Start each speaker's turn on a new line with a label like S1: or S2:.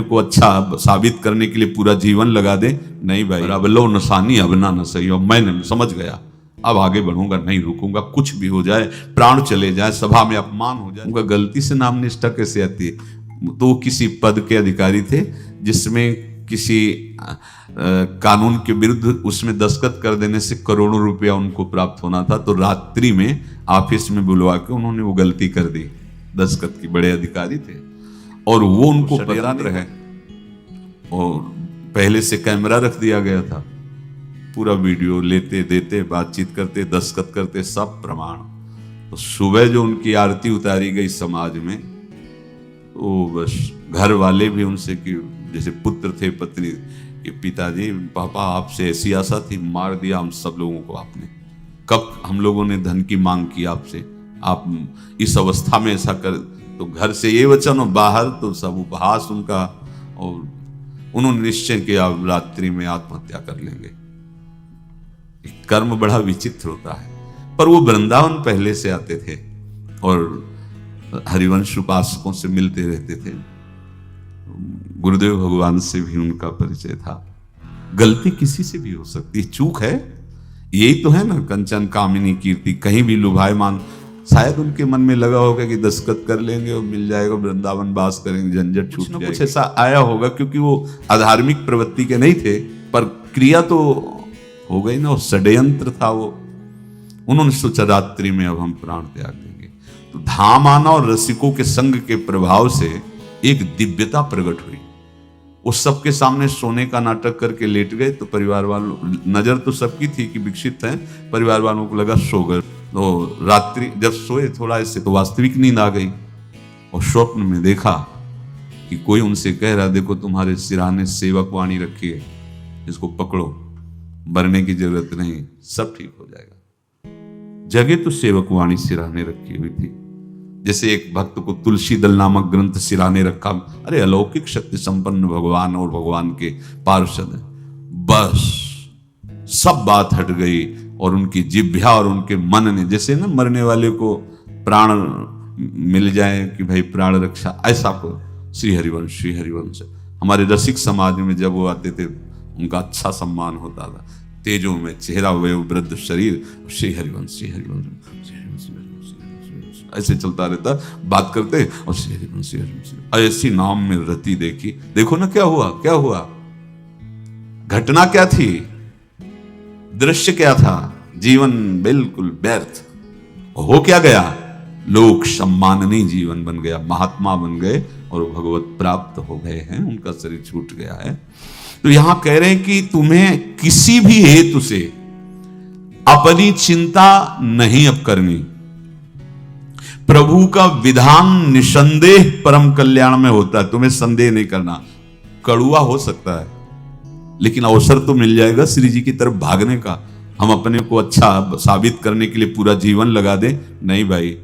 S1: को अच्छा साबित करने के लिए पूरा जीवन लगा दे, नहीं भाई, अब लो नसानी अब ना न सही, और मैं समझ गया, अब आगे बढ़ूंगा, नहीं रुकूंगा, कुछ भी हो जाए, प्राण चले जाए, सभा में अपमान हो जाए। उनका गलती से नाम निष्ठा कैसे आती है? तो वो किसी पद के अधिकारी थे जिसमें किसी कानून के विरुद्ध उसमें दस्तखत कर देने से करोड़ों रुपया उनको प्राप्त होना था। तो रात्रि में ऑफिस में बुलवा के उन्होंने वो गलती कर दी, दस्तखत की, बड़े अधिकारी थे, और वो उनको षड्यंत्र है, और पहले से कैमरा रख दिया गया था, पूरा वीडियो लेते देते, बातचीत करते, दस्तखत करते, सब प्रमाण। तो सुबह जो उनकी आरती उतारी गई समाज में, तो बस घर वाले भी उनसे कि जैसे पुत्र थे पत्नी कि पिताजी, पापा आपसे ऐसी आशा थी, मार दिया हम सब लोगों को आपने, कब हम लोगों ने धन की मांग की आपसे, आप इस अवस्था में ऐसा कर। तो घर से ये वचन और बाहर तो सब उपहास उनका, और उन्होंने निश्चय किया रात्रि में आत्महत्या कर लेंगे। कर्म बड़ा विचित्र होता है। पर वो वृंदावन पहले से आते थे और हरिवंश उपासकों से मिलते रहते थे, गुरुदेव भगवान से भी उनका परिचय था। गलती किसी से भी हो सकती है, चूक है, यही तो है ना, कंचन कामिनी कीर्ति, कहीं भी लुभायमान। शायद उनके मन में लगा होगा कि दस्तखत कर लेंगे और मिल जाएगा, वृंदावन वास करेंगे, झंझट छूट जाएगी, कुछ ऐसा आया होगा, क्योंकि वो अधार्मिक प्रवृत्ति के नहीं थे, पर क्रिया तो हो गई ना, षड्यंत्र था वो। उन्होंने सोचा रात्रि में अब हम प्राण त्याग देंगे। तो धाम आना और रसिकों के संग के प्रभाव से एक दिव्यता प्रकट हुई। उस सबके सामने सोने का नाटक करके लेट गए, तो परिवार वालों, नजर तो सबकी थी कि विकसित हैं, परिवार वालों को लगा सो गए। तो रात्रि जब सोए थोड़ा ऐसे, तो वास्तविक नींद आ गई, और स्वप्न में देखा कि कोई उनसे कह रहा, देखो तुम्हारे सिरहाने सेवक वाणी रखी है, इसको पकड़ो, मरने की जरूरत नहीं, सब ठीक हो जाएगा। जगह तो सेवक वाणी सिरहाने रखी हुई थी, जैसे एक भक्त को तुलसी दल नामक ग्रंथ सिरहाने रखा। अरे अलौकिक शक्ति संपन्न भगवान और भगवान के पार्षद हैं। बस सब बात हट गई, और उनकी जिह्वा और उनके मन ने, जैसे ना मरने वाले को प्राण मिल जाए कि भाई प्राण रक्षा, ऐसा को श्री हरिवंश हमारे रसिक समाज में जब वो आते थे, उनका अच्छा सम्मान होता था। तेजों में चेहरा हुए वृद्ध शरीर, श्री हरिवंश ऐसे चलता रहता, बात करते और श्री हरिवंश ऐसी नाम में रति देखी। देखो ना क्या हुआ, घटना क्या थी, दृश्य क्या था, जीवन बिल्कुल व्यर्थ हो क्या गया, लोक सम्माननीय जीवन बन गया, महात्मा बन गए और भगवत प्राप्त हो गए हैं, उनका शरीर छूट गया है। तो यहां कह रहे हैं कि तुम्हें किसी भी हेतु से अपनी चिंता नहीं अब करनी। प्रभु का विधान निसंदेह परम कल्याण में होता है, तुम्हें संदेह नहीं करना। कड़ुआ हो सकता है, लेकिन अवसर तो मिल जाएगा श्री जी की तरफ भागने का। हम अपने को अच्छा साबित करने के लिए पूरा जीवन लगा दें, नहीं भाई,